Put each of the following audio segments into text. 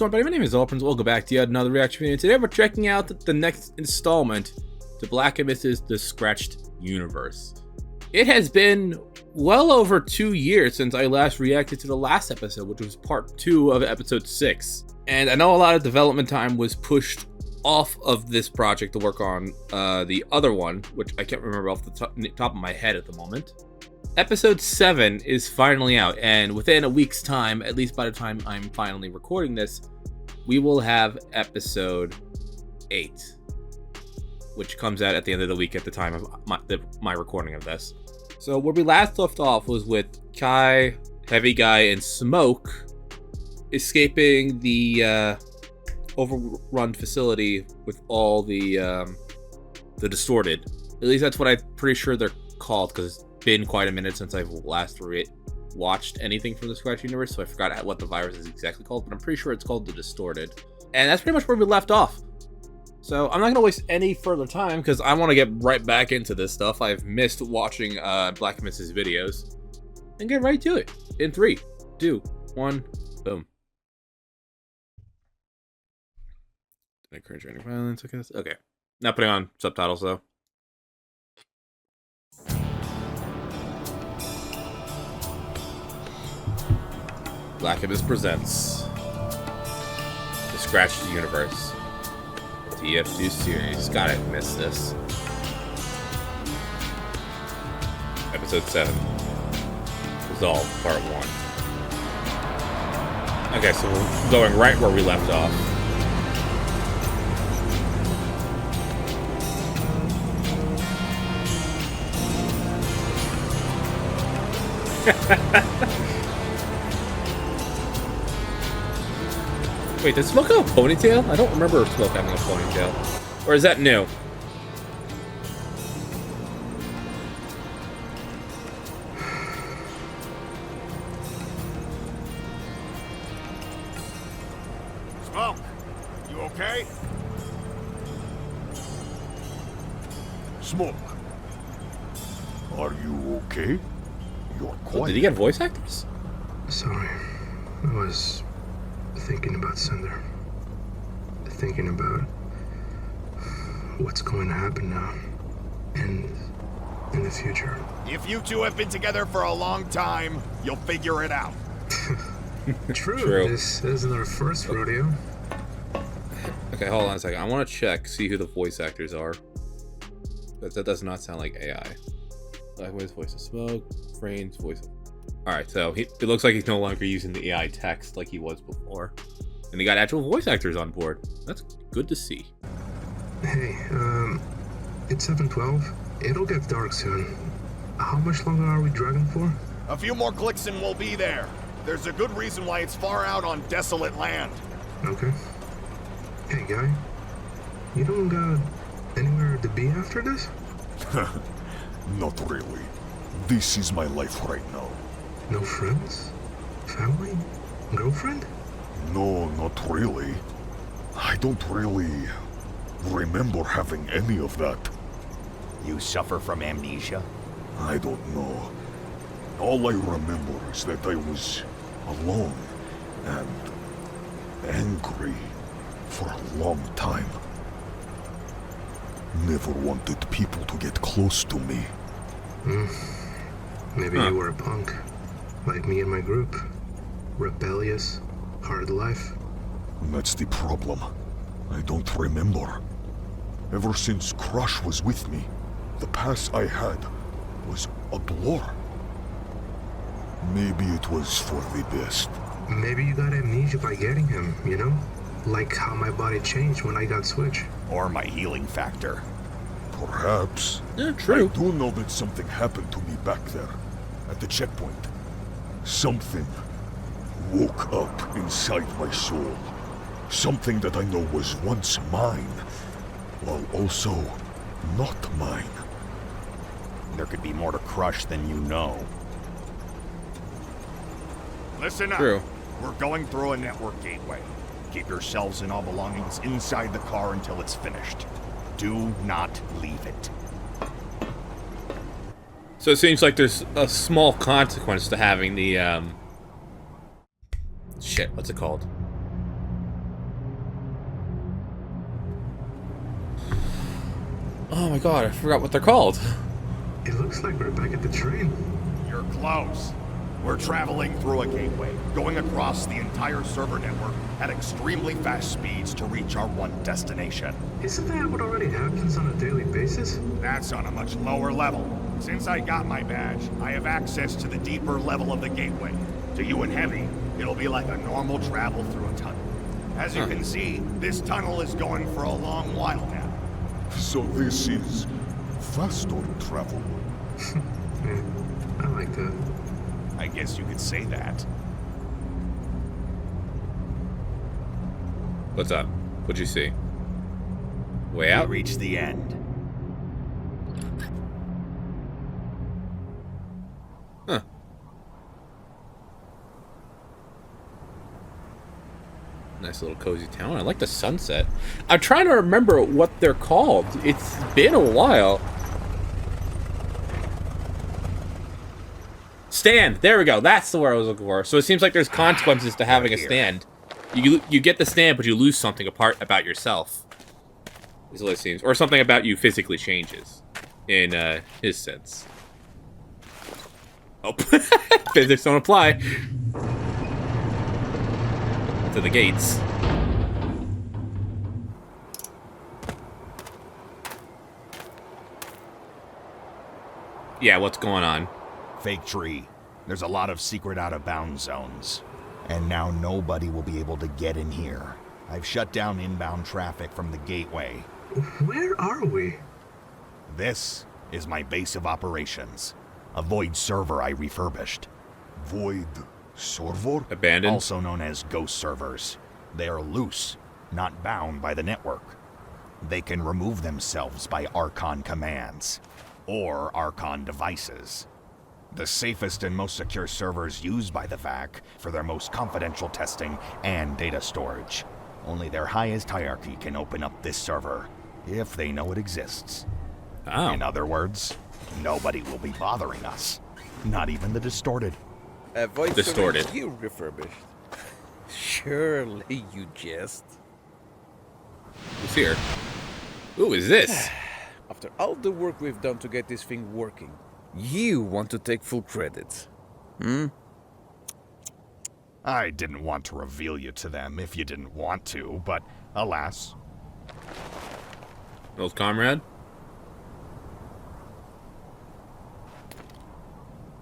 what's going on? My name is ZealetPrince. Welcome back to yet another reaction video. Today we're checking out the next installment to blackimus's The Scratched Universe. It has been well over 2 years since I last reacted to the last episode, which was part 2 of episode 6. And I know a lot of development time was pushed off of this project to work on the other one, which I can't remember off the top of my head at the moment. Episode 7 is finally out, and within a week's time, at least by the time I'm finally recording this, we will have episode 8, which comes out at the end of the week at the time of my recording of this. So where we last left off was with Kai, Heavy Guy, and Smoke escaping the overrun facility with all the distorted. At least that's what I'm pretty sure they're called, because it's been quite a minute since I've last watched anything from the Scratch universe, so I forgot what the virus is exactly called, but I'm pretty sure it's called the Distorted. And that's pretty much where we left off. So I'm not going to waste any further time, because I want to get right back into this stuff. I've missed watching blackimus's videos. And get right to it. In 3, 2, 1, boom. Did I encourage any violence? Okay. Not putting on subtitles, though. blackimus presents The Scratched Universe. TF2 series. Gotta miss this. Episode 7. Resolve, Part 1. Okay, so we're going right where we left off. Wait, does Smoke have a ponytail? I don't remember Smoke having a ponytail. Or is that new? Smoke, you okay? Smoke, are you okay? You're quiet. Oh, did he get voice actors? Sorry, I was thinking about Cinder. Thinking about what's going to happen now and in the future. If you two have been together for a long time, you'll figure it out. True. This isn't our first rodeo. Okay, hold on a second. I want to check, see who the voice actors are. That does not sound like AI. Likewise, voice of Smoke, Frain's voice of... Alright, so it looks like he's no longer using the AI text like he was before. And he got actual voice actors on board. That's good to see. Hey, it's 7:12. It'll get dark soon. How much longer are we driving for? A few more clicks and we'll be there. There's a good reason why it's far out on desolate land. Okay. Hey, guy. You don't got anywhere to be after this? Not really. This is my life right now. No friends? Family? Girlfriend? No, not really. I don't really remember having any of that. You suffer from amnesia? I don't know. All I remember is that I was alone and angry for a long time. Never wanted people to get close to me. Maybe you were a punk, like me and my group. Rebellious, hard life. That's the problem. I don't remember. Ever since Crush was with me, the past I had was a blur. Maybe it was for the best. Maybe you got amnesia by getting him, you know? Like how my body changed when I got Switch. Or my healing factor? Perhaps. Yeah, true. I do know that something happened to me back there, at the checkpoint. Something woke up inside my soul. Something that I know was once mine, while also not mine. There could be more to Crush than you know. Listen up. True. We're going through a network gateway. Keep yourselves and all belongings inside the car until it's finished. Do not leave it. So it seems like there's a small consequence to having the, shit, what's it called? Oh my god, I forgot what they're called. It looks like we're back at the train. You're close. We're traveling through a gateway, going across the entire server network at extremely fast speeds to reach our one destination. Isn't that what already happens on a daily basis? That's on a much lower level. Since I got my badge, I have access to the deeper level of the gateway. To you and Heavy, it'll be like a normal travel through a tunnel. As you can see, this tunnel is going for a long while now. So this is faster travel. Yeah, I like that. I guess you could say that. What's up? What'd you see? Way We out? reached the end. Huh. Nice little cozy town. I like the sunset. I'm trying to remember what they're called. It's been a while. Stand. There we go. That's the word I was looking for. So it seems like there's consequences to having a stand. You get the stand, but you lose something apart about yourself. Is what it seems, or something about you physically changes, in his sense. Oh, physics don't apply to the gates. Yeah, what's going on? Fake tree. There's a lot of secret out-of-bounds zones. And now nobody will be able to get in here. I've shut down inbound traffic from the gateway. Where are we? This is my base of operations. A void server I refurbished. Void server? Abandoned? Also known as ghost servers. They are loose, not bound by the network. They can remove themselves by Archon commands, or Archon devices. The safest and most secure servers used by the VAC for their most confidential testing and data storage. Only their highest hierarchy can open up this server, if they know it exists. Oh. In other words, nobody will be bothering us. Not even the distorted. Void Distorted. server you refurbished. Surely you jest. Who's here? Who is this? After all the work we've done to get this thing working, you want to take full credit. I didn't want to reveal you to them if you didn't want to, but alas. Old comrade?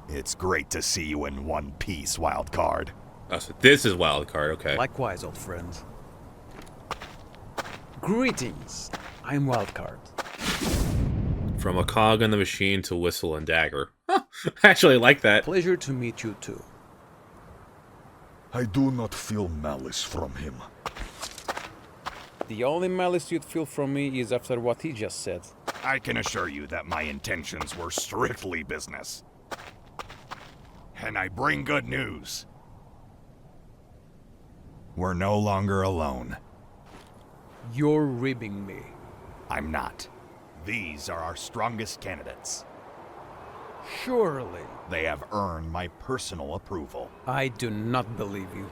It's great to see you in one piece, Wildcard. Oh, so this is Wildcard, okay. Likewise, old friend. Greetings. I'm Wildcard. From a cog on the machine to whistle and dagger. Huh, I actually like that. Pleasure to meet you too. I do not feel malice from him. The only malice you'd feel from me is after what he just said. I can assure you that my intentions were strictly business. And I bring good news. We're no longer alone. You're ribbing me. I'm not. These are our strongest candidates. Surely. They have earned my personal approval. I do not believe you.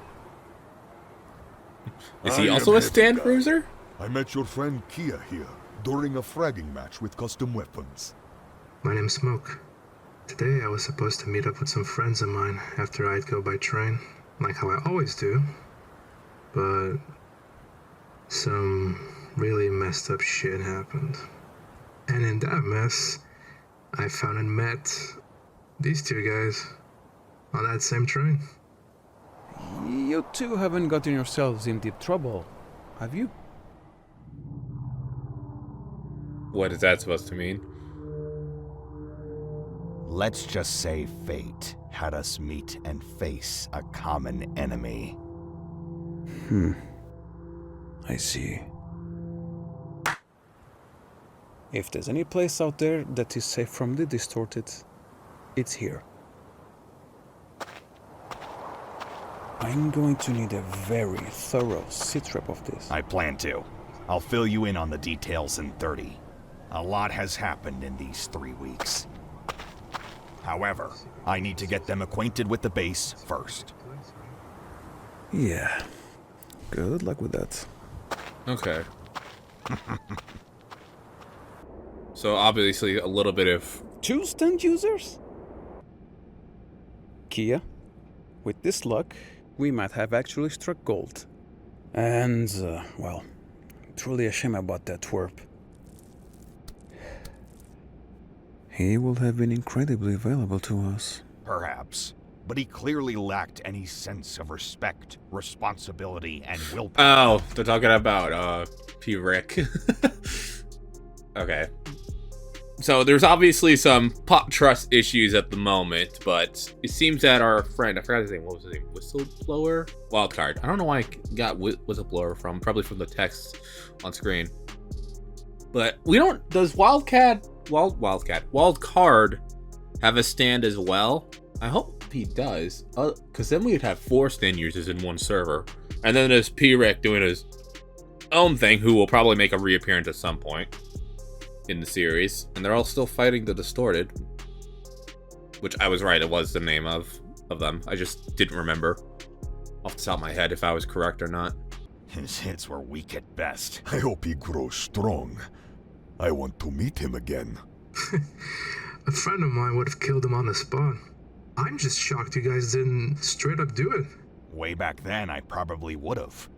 Is I he am also a Heavy stand Guy. cruiser? I met your friend Kia here during a fragging match with custom weapons. My name's Smoke. Today I was supposed to meet up with some friends of mine after I'd go by train, like how I always do. But some really messed up shit happened. And in that mess, I found and met these two guys on that same train. You two haven't gotten yourselves in deep trouble, have you? What is that supposed to mean? Let's just say fate had us meet and face a common enemy. I see. If there's any place out there that is safe from the distorted, it's here. I'm going to need a very thorough sit-rep of this. I plan to. I'll fill you in on the details in 30. A lot has happened in these 3 weeks. However, I need to get them acquainted with the base first. Yeah. Good luck with that. Okay. So obviously a little bit of... 2 stand users? Kia, with this luck, we might have actually struck gold. And, well, truly a shame about that twerp. He would have been incredibly valuable to us. Perhaps. But he clearly lacked any sense of respect, responsibility, and willpower. Oh, they're talking about, P. Rick. Okay. So there's obviously some pot trust issues at the moment, but it seems that our friend, I forgot his name, what was his name? Whistleblower? Wildcard. I don't know why I got whistleblower from, probably from the text on screen. But we don't, does Wildcard have a stand as well? I hope he does, because then we'd have 4 stand users in one server. And then there's P-Rick doing his own thing, who will probably make a reappearance at some point in the series. And they're all still fighting the Distorted, which I was right, it was the name of them. I just didn't remember off the top of my head if I was correct or not. His hits were weak at best. I hope he grows strong. I want to meet him again. A friend of mine would have killed him on the spot. I'm just shocked you guys didn't straight up do it. Way back then, I probably would have.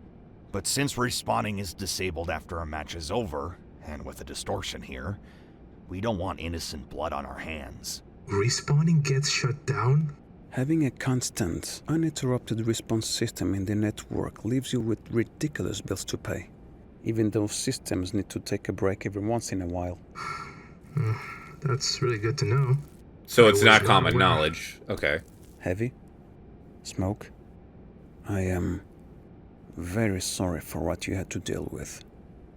But since respawning is disabled after a match is over, and with a distortion here, we don't want innocent blood on our hands. Respawning gets shut down? Having a constant, uninterrupted response system in the network leaves you with ridiculous bills to pay. Even those systems need to take a break every once in a while. That's really good to know. So it's I was not not common aware. knowledge. Okay. Heavy? Smoke? I am very sorry for what you had to deal with.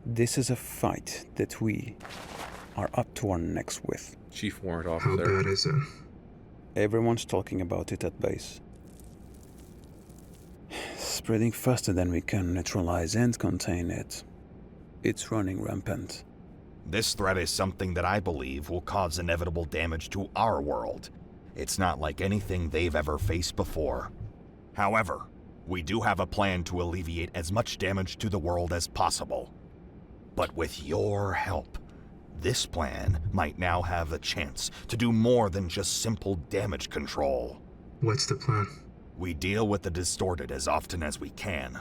This is a fight that we are up to our necks with. Chief Warrant How Officer. bad is it? Everyone's talking about it at base. Spreading faster than we can neutralize and contain it. It's running rampant. This threat is something that I believe will cause inevitable damage to our world. It's not like anything they've ever faced before. However, we do have a plan to alleviate as much damage to the world as possible. But with your help, this plan might now have a chance to do more than just simple damage control. What's the plan? We deal with the Distorted as often as we can,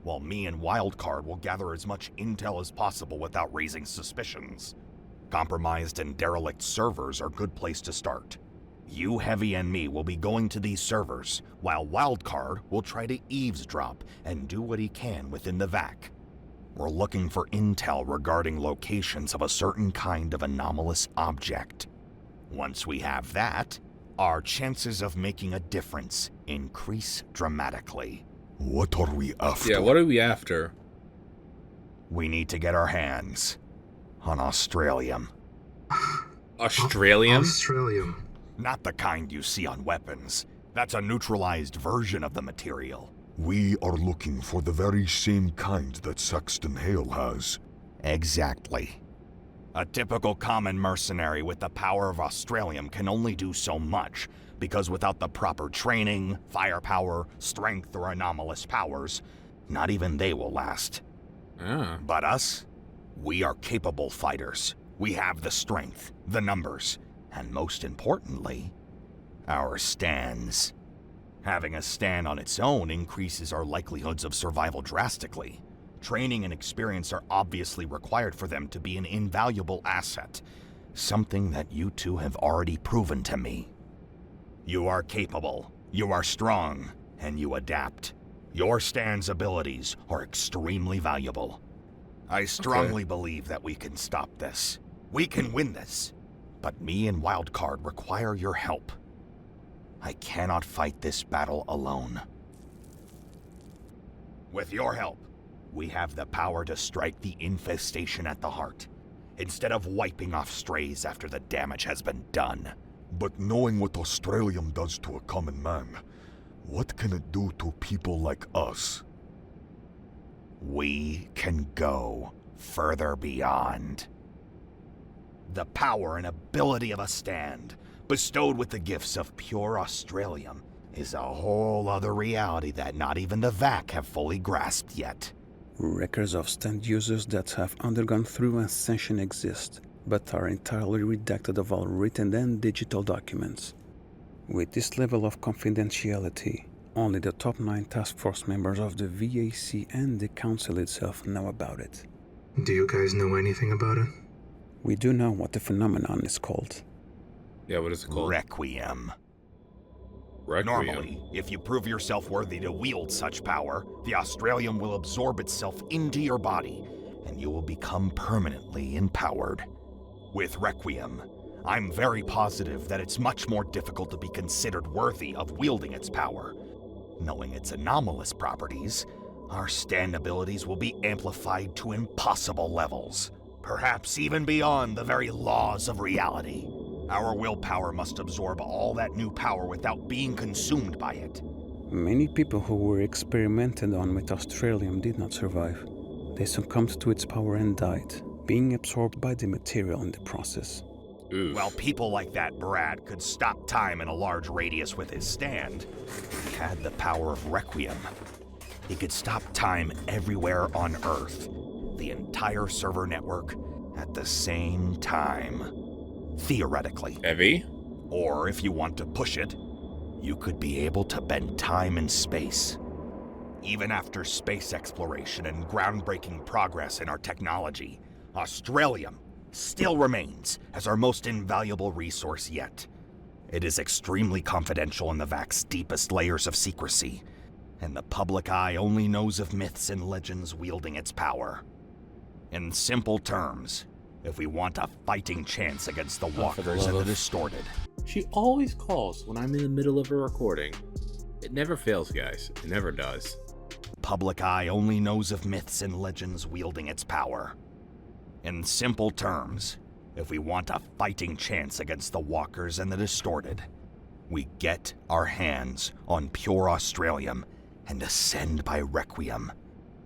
while me and Wildcard will gather as much intel as possible without raising suspicions. Compromised and derelict servers are a good place to start. You, Heavy, and me will be going to these servers, while Wildcard will try to eavesdrop and do what he can within the VAC. We're looking for intel regarding locations of a certain kind of anomalous object. Once we have that, our chances of making a difference increase dramatically. What are we after? Yeah, what are we after? We need to get our hands on Australium. Australian? Australium. Not the kind you see on weapons. That's a neutralized version of the material. We are looking for the very same kind that Saxton Hale has. Exactly. A typical common mercenary with the power of Australium can only do so much, because without the proper training, firepower, strength, or anomalous powers, not even they will last. Ah. But us? We are capable fighters. We have the strength, the numbers, and most importantly, our stands. Having a stand on its own increases our likelihoods of survival drastically. Training and experience are obviously required for them to be an invaluable asset, something that you two have already proven to me. You are capable, you are strong, and you adapt. Your stand's abilities are extremely valuable. I strongly believe that we can stop this. We can win this. But me and Wildcard require your help. I cannot fight this battle alone. With your help, we have the power to strike the infestation at the heart, instead of wiping off strays after the damage has been done. But knowing what Australium does to a common man, what can it do to people like us? We can go further beyond. The power and ability of a stand, bestowed with the gifts of pure Australium, is a whole other reality that not even the VAC have fully grasped yet. Records of stand users that have undergone through ascension exist, but are entirely redacted of all written and digital documents. With this level of confidentiality, only the top 9 task force members of the VAC and the Council itself know about it. Do you guys know anything about it? We do know what the phenomenon is called. Yeah, what is it called? Requiem. Requiem. Normally, if you prove yourself worthy to wield such power, the Australium will absorb itself into your body, and you will become permanently empowered. With Requiem, I'm very positive that it's much more difficult to be considered worthy of wielding its power. Knowing its anomalous properties, our stand abilities will be amplified to impossible levels, perhaps even beyond the very laws of reality. Our willpower must absorb all that new power without being consumed by it. Many people who were experimented on with Australium did not survive. They succumbed to its power and died, being absorbed by the material in the process. Oof. Well, people like that Brad could stop time in a large radius with his stand. He had the power of Requiem. He could stop time everywhere on Earth, the entire server network, at the same time. Theoretically. Heavy? Or if you want to push it, you could be able to bend time and space. Even after space exploration and groundbreaking progress in our technology, Australium still remains as our most invaluable resource yet. It is extremely confidential in the VAC's deepest layers of secrecy, and the public eye only knows of myths and legends wielding its power. In simple terms, if we want a fighting chance against the Walkers and the Distorted. She always calls when I'm in the middle of a recording. It never fails, guys. It never does. Public eye only knows of myths and legends wielding its power. In simple terms, if we want a fighting chance against the Walkers and the Distorted, we get our hands on pure Australium and ascend by Requiem.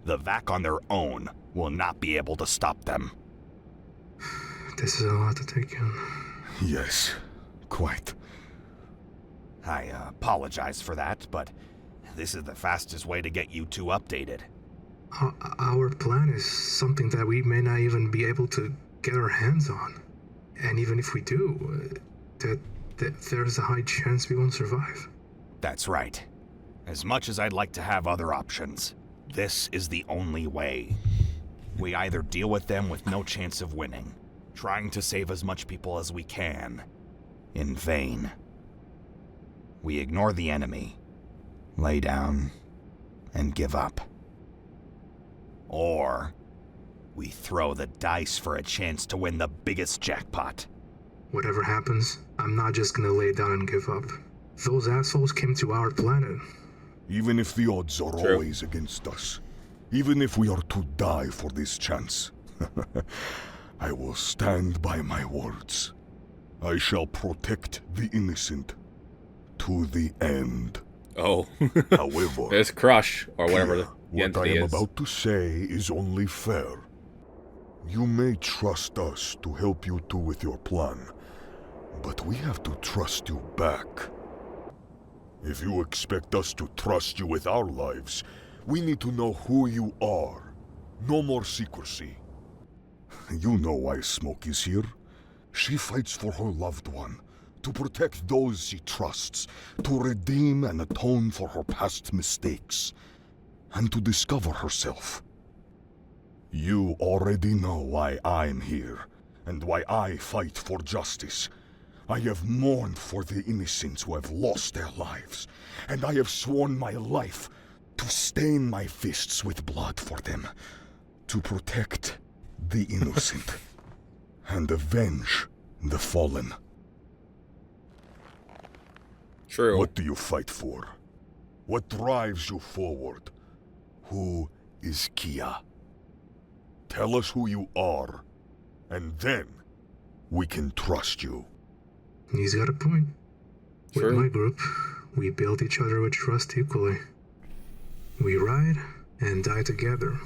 The VAC on their own will not be able to stop them. This is a lot to take in. Yes, quite. I apologize for that, but this is the fastest way to get you two updated. Our plan is something that we may not even be able to get our hands on. And even if we do, that there's a high chance we won't survive. That's right. As much as I'd like to have other options, this is the only way. We either deal with them with no chance of winning, trying to save as much people as we can, in vain. We ignore the enemy, lay down, and give up. Or we throw the dice for a chance to win the biggest jackpot. Whatever happens, I'm not just gonna lay down and give up. Those assholes came to our planet. Even if the odds are True. always against us, even if we are to die for this chance, I will stand by my words. I shall protect the innocent to the end. Oh. However, There's Crush, or whatever the what I entity am is. about to say is only fair. You may trust us to help you two with your plan, but we have to trust you back. If you expect us to trust you with our lives, we need to know who you are. No more secrecy. You know why Smoke is here. She fights for her loved one, to protect those she trusts, to redeem and atone for her past mistakes, and to discover herself. You already know why I'm here, and why I fight for justice. I have mourned for the innocents who have lost their lives, and I have sworn my life to stain my fists with blood for them, to protect the innocent, and avenge the fallen. True. What do you fight for? What drives you forward? Who is Kia? Tell us who you are, and then we can trust you. He's got a point. With True. my group, we build each other with trust equally. We ride and die together.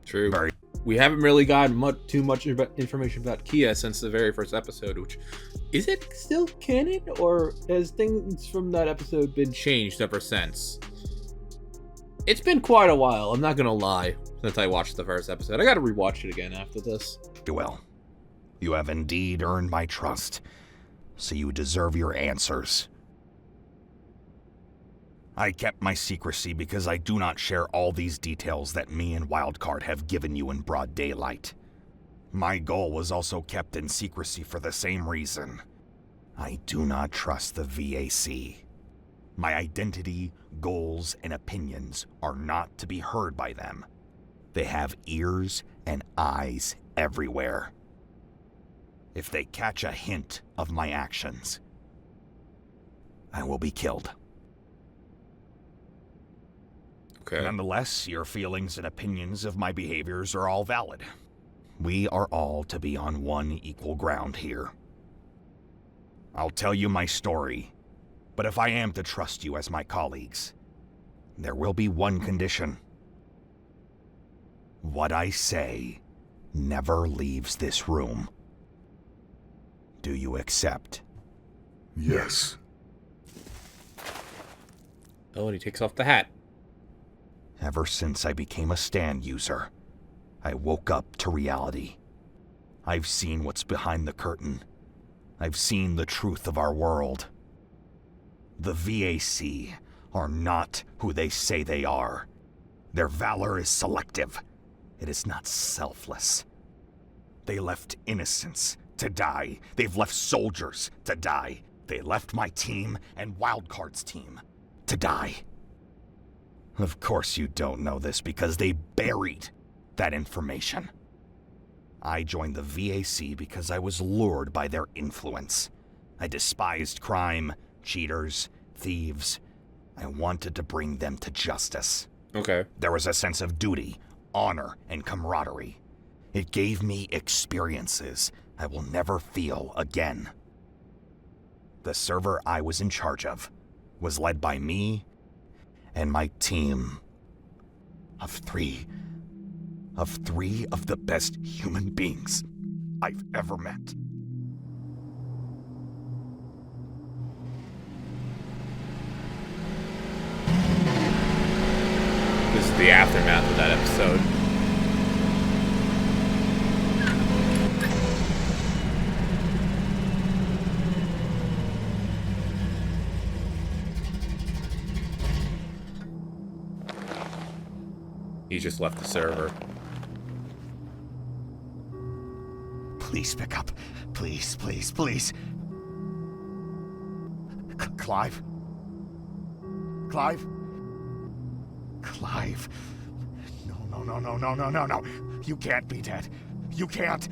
True. Very- We haven't really gotten too much information about Kia since the very first episode, which, is it still canon, or has things from that episode been changed ever since? It's been quite a while, I'm not gonna lie. since I watched the first episode. I gotta rewatch it again after this. Well, you have indeed earned my trust, so you deserve your answers. I kept my secrecy because I do not share all these details that me and Wildcard have given you in broad daylight. My goal was also kept in secrecy for the same reason. I do not trust the VAC. My identity, goals, and opinions are not to be heard by them. They have ears and eyes everywhere. If they catch a hint of my actions, I will be killed. Okay. Nonetheless, your feelings and opinions of my behaviors are all valid. We are all to be on one equal ground here. I'll tell you my story, but if I am to trust you as my colleagues, there will be one condition. What I say never leaves this room. Do you accept? Yes. Oh, and he takes off the hat. Ever since I became a stand user, I woke up to reality. I've seen what's behind the curtain. I've seen the truth of our world. The VAC are not who they say they are. Their valor is selective. It is not selfless. They left innocents to die. They've left soldiers to die. They left my team and Wildcard's team to die. Of course you don't know this because they buried that information. I joined the VAC because I was lured by their influence. I despised crime, cheaters, thieves. I wanted to bring them to justice. Okay. There was a sense of duty, honor, and camaraderie. It gave me experiences I will never feel again. The server I was in charge of was led by me and my team of three of the best human beings I've ever met. This is the aftermath of that episode. He just left the server. Please pick up. Please, please, please. Clive? Clive? Clive. No. You can't be dead. You can't.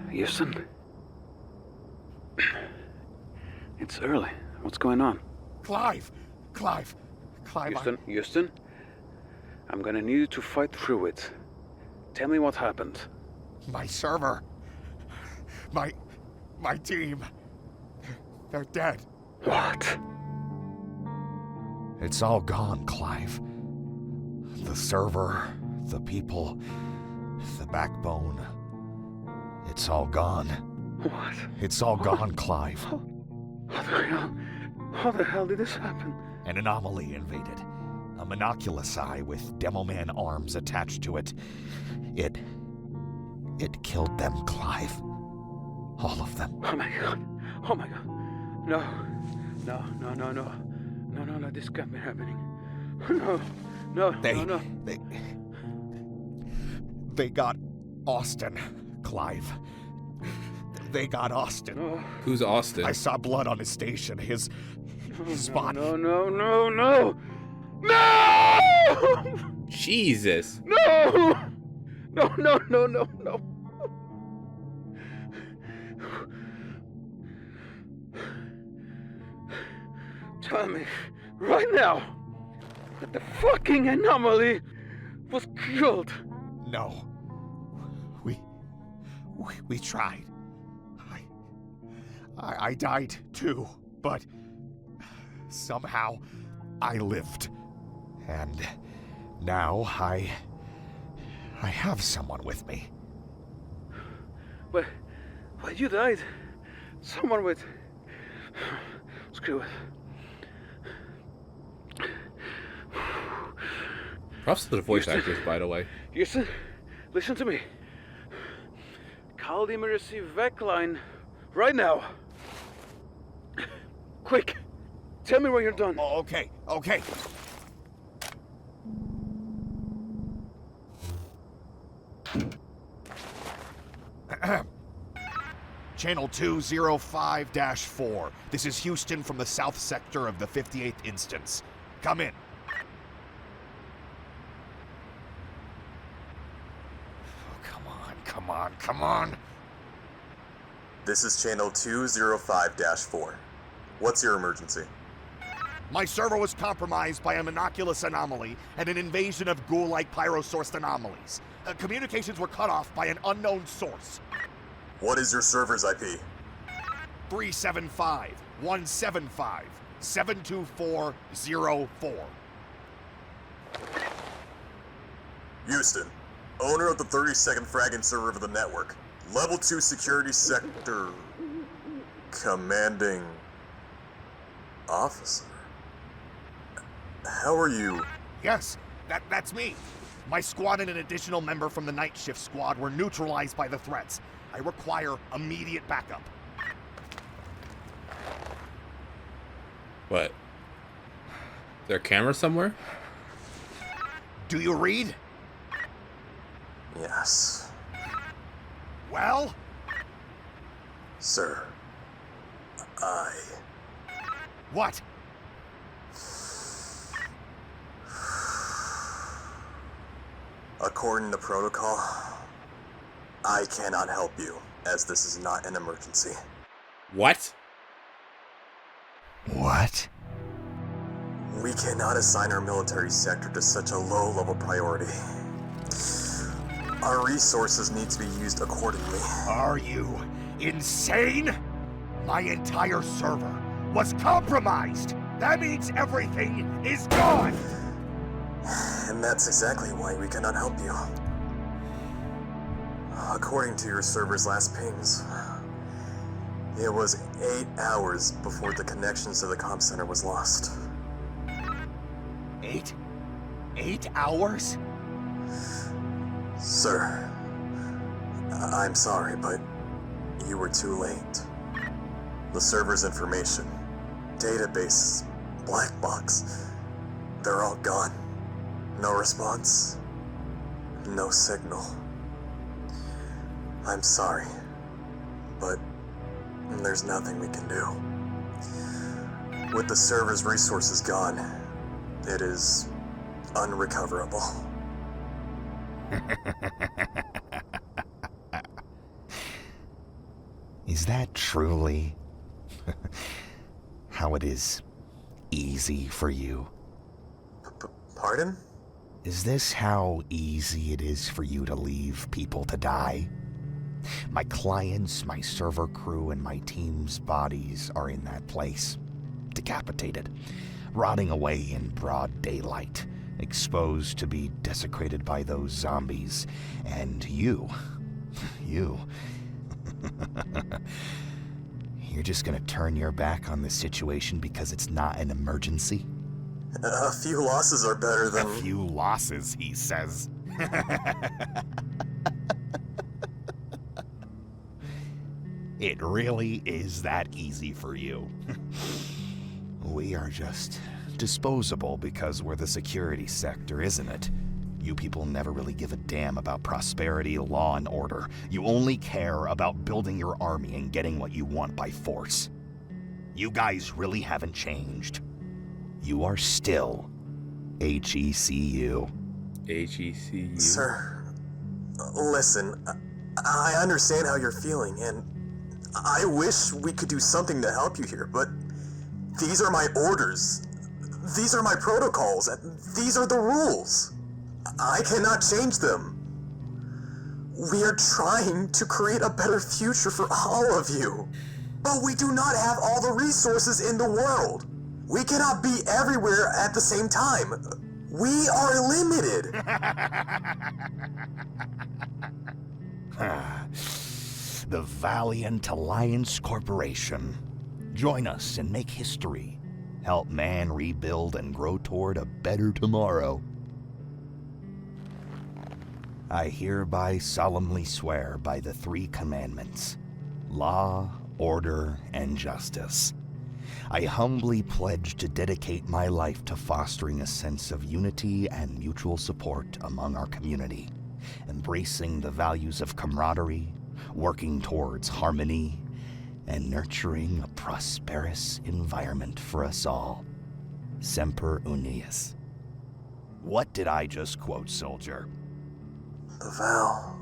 Houston? It's early. What's going on? Clive. Houston? I'm gonna need you to fight through it. Tell me what happened. My server. My team. They're dead. What? It's all gone, Clive. The server, the people, the backbone. It's all gone. What? It's all gone, Clive. How the hell did this happen? An anomaly invaded. A monoculus eye with Demoman arms attached to it. It killed them, Clive. All of them. Oh my god. No, this can't be happening. No. They got Austin, Clive. They got Austin. No. Who's Austin? I saw blood on his station. His body. No! Jesus. No! Tell me, right now, that the fucking anomaly was killed. No. We tried. I died too, but somehow I lived. And now I have someone with me. But you died. Someone with... Screw it. Props to the voice actors, by the way. Houston, listen to me. Call the emergency VEC line right now. Quick, tell me when you're done. Oh, okay. Channel 205-4. This is Houston from the south sector of the 58th instance. Come in. Oh, come on. This is channel 205-4. What's your emergency? My server was compromised by a monoculous anomaly and an invasion of ghoul-like pyrosourced anomalies. Communications were cut off by an unknown source. What is your server's IP? 375-175-72404. Houston, owner of the 32nd fragging server of the network. Level 2 security sector... commanding... officer. How are you? Yes, that's me. My squad and an additional member from the night shift squad were neutralized by the threats. I require immediate backup. What? Is there a camera somewhere? Do you read? Yes. Well? Sir. What? According to protocol, I cannot help you, as this is not an emergency. What? What? We cannot assign our military sector to such a low-level priority. Our resources need to be used accordingly. Are you insane? My entire server was compromised. That means everything is gone. And that's exactly why we cannot help you. According to your server's last pings, it was 8 hours before the connections to the comm center was lost. 8 hours? Sir, I'm sorry, but you were too late. The server's information, database, black box, they're all gone. No response, no signal. I'm sorry, but there's nothing we can do. With the server's resources gone, it is unrecoverable. Is that truly how it is easy for you? Pardon? Is this how easy it is for you to leave people to die? My clients, my server crew, and my team's bodies are in that place. Decapitated, rotting away in broad daylight, exposed to be desecrated by those zombies. And you're just gonna turn your back on this situation because it's not an emergency? A few losses are better than... A few losses, he says. It really is that easy for you. We are just disposable because we're the security sector, isn't it? You people never really give a damn about prosperity, law, and order. You only care about building your army and getting what you want by force. You guys really haven't changed. You are still HECU. HECU? Sir, listen, I understand how you're feeling, and I wish we could do something to help you here, but these are my orders. These are my protocols, and these are the rules. I cannot change them. We are trying to create a better future for all of you, but we do not have all the resources in the world. We cannot be everywhere at the same time. We are limited. The Valiant Alliance Corporation. Join us and make history. Help man rebuild and grow toward a better tomorrow. I hereby solemnly swear by the 3 commandments: law, order, and justice. I humbly pledge to dedicate my life to fostering a sense of unity and mutual support among our community, embracing the values of camaraderie, working towards harmony, and nurturing a prosperous environment for us all. Semper Unius. What did I just quote, soldier? A vow.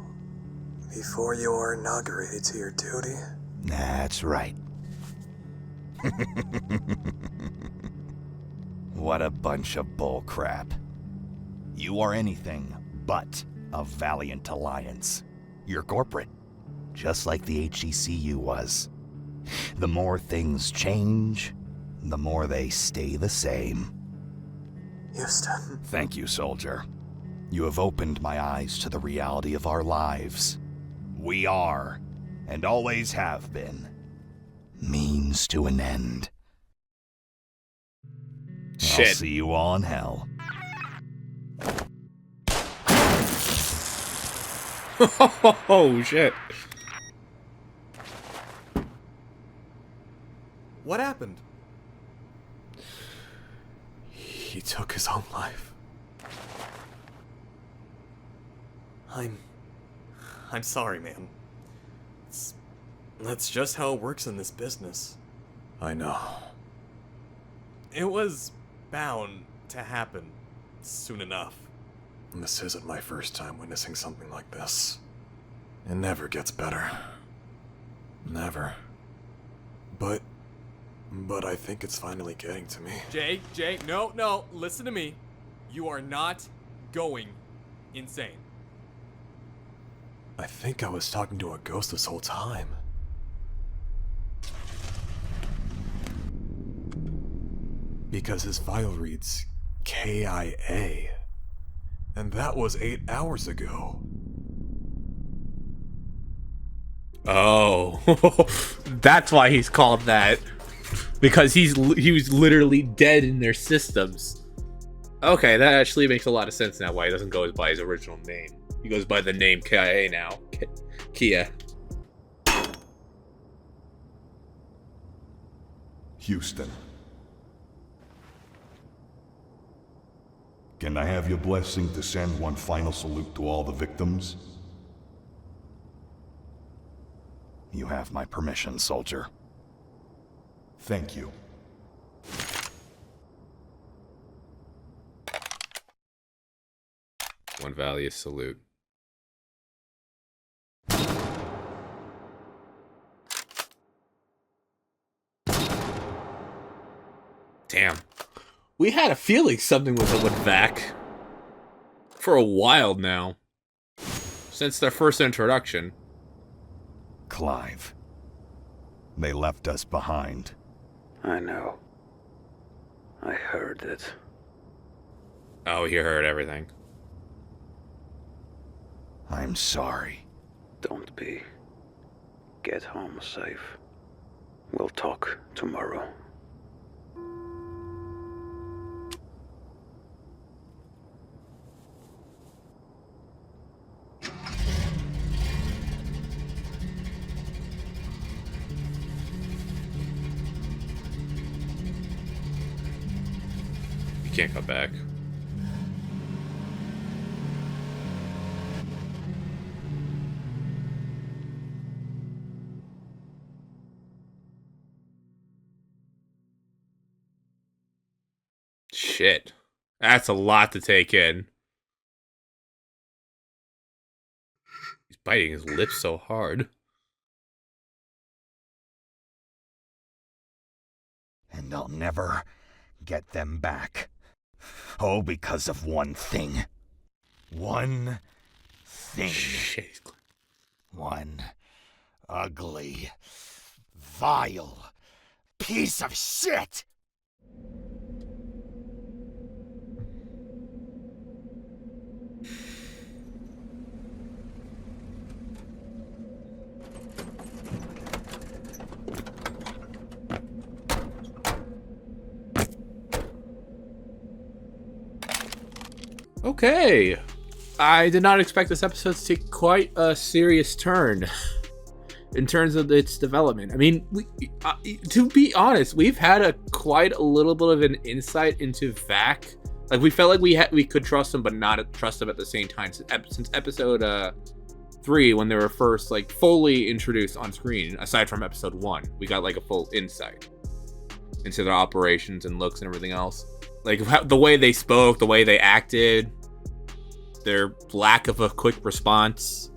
Before you are inaugurated to your duty. That's right. What a bunch of bullcrap. You are anything but a valiant alliance. You're corporate, just like the HECU was. The more things change, the more they stay the same. Houston. Thank you, soldier. You have opened my eyes to the reality of our lives. We are, and always have been, means to an end. Shit. I'll see you all in hell. Oh, shit. What happened? He took his own life. I'm sorry, man. That's just how it works in this business. I know. It was bound to happen soon enough. This isn't my first time witnessing something like this. It never gets better. Never. But I think it's finally getting to me. Jay, no, listen to me. You are not going insane. I think I was talking to a ghost this whole time. Because his file reads KIA. And that was 8 hours ago. Oh. That's why he's called that. Because he was literally dead in their systems. Okay, that actually makes a lot of sense now why he doesn't go by his original name. He goes by the name KIA now. Kia. Houston. Can I have your blessing to send one final salute to all the victims? You have my permission, soldier. Thank you. One valiant salute. Damn. We had a feeling something was up with Vac. For a while now. Since their first introduction. Clive. They left us behind. I know. I heard it. Oh, he heard everything. I'm sorry. Don't be. Get home safe. We'll talk tomorrow. You can't come back. Shit. That's a lot to take in. He's biting his lips so hard. And I'll never get them back. Oh, because of one thing. One thing. Shit. One ugly, vile piece of shit! Okay. I did not expect this episode to take quite a serious turn in terms of its development. I mean, to be honest, we've had quite a little bit of an insight into Vac. Like, we felt like we could trust him, but not trust him at the same time. Since episode 3, when they were first like fully introduced on screen, aside from episode 1, we got like a full insight into their operations and looks and everything else. Like the way they spoke, the way they acted, their lack of a quick response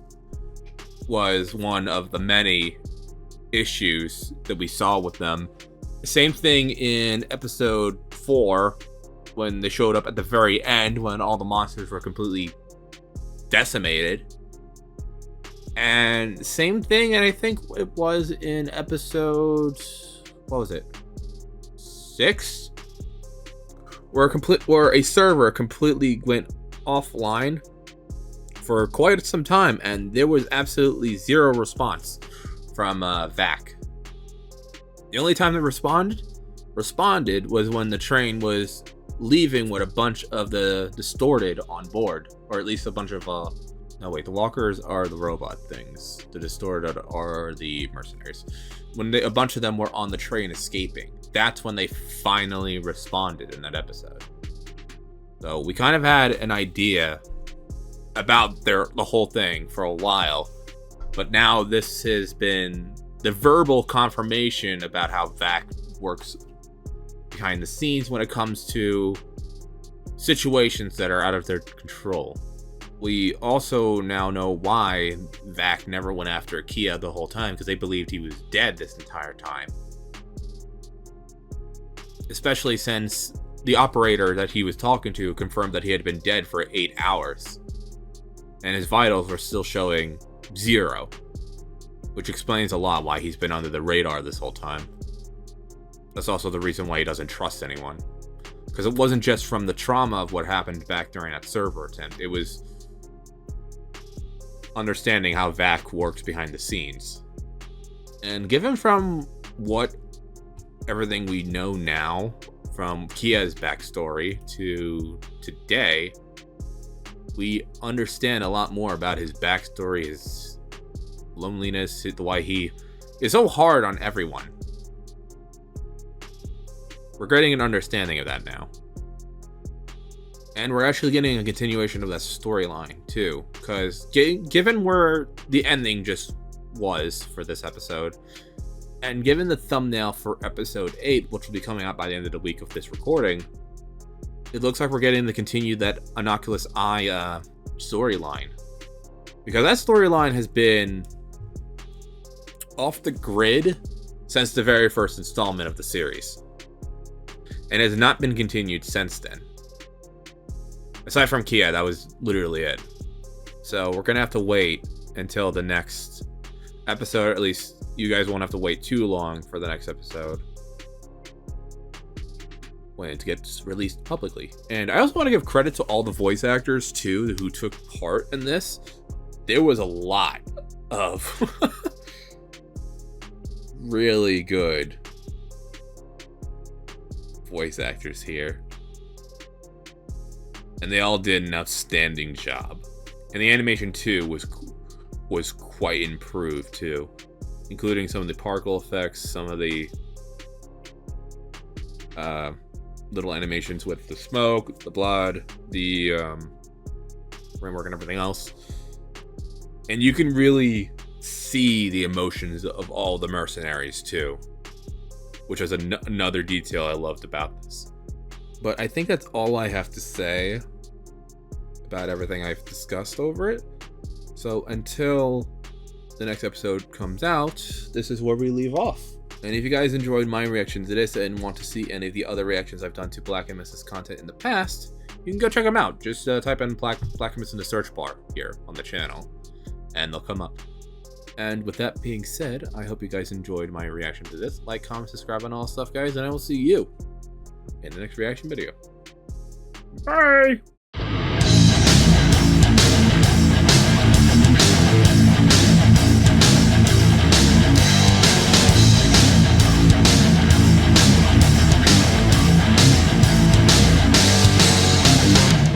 was one of the many issues that we saw with them. Same thing in episode 4, when they showed up at the very end when all the monsters were completely decimated. And same thing, and I think it was in episode, what was it, 6? Where a server completely went offline for quite some time, and there was absolutely zero response from Vac. The only time they responded was when the train was leaving with a bunch of the distorted on board, or at least a bunch of no wait, the walkers are the robot things, the distorted are the mercenaries. When a bunch of them were on the train escaping, that's when they finally responded in that episode. So we kind of had an idea about the whole thing for a while, but now this has been the verbal confirmation about how Vac works behind the scenes when it comes to situations that are out of their control. We also now know why Vac never went after Kia the whole time, because they believed he was dead this entire time. Especially since the operator that he was talking to confirmed that he had been dead for 8 hours. And his vitals were still showing 0. Which explains a lot why he's been under the radar this whole time. That's also the reason why he doesn't trust anyone. Because it wasn't just from the trauma of what happened back during that server attempt. It was understanding how Vac works behind the scenes. And given from what everything we know now, from Kia's backstory to today, we understand a lot more about his backstory, his loneliness, why he is so hard on everyone. We're getting an understanding of that now. And we're actually getting a continuation of that storyline too, because given where the ending just was for this episode, and given the thumbnail for episode 8, which will be coming out by the end of the week of this recording, it looks like we're getting to continue that Innocuous Eye storyline. Because that storyline has been off the grid since the very first installment of the series, and has not been continued since then. Aside from Kia, that was literally it. So we're gonna have to wait until the next episode, or at least you guys won't have to wait too long for the next episode when it gets released publicly. And I also want to give credit to all the voice actors too who took part in this. There was a lot of really good voice actors here, and they all did an outstanding job. And the animation too was quite improved too, including some of the particle effects, some of the little animations with the smoke, the blood, the framework and everything else. And you can really see the emotions of all the mercenaries too, which is another detail I loved about this. But I think that's all I have to say about everything I've discussed over it. So until the next episode comes out, this is where we leave off. And if you guys enjoyed my reaction to this and want to see any of the other reactions I've done to blackimus's content in the past, you can go check them out. Just type in blackimus in the search bar here on the channel, and they'll come up. And with that being said, I hope you guys enjoyed my reaction to this. Like, comment, subscribe, and all that stuff, guys, and I will see you in the next reaction video. Bye!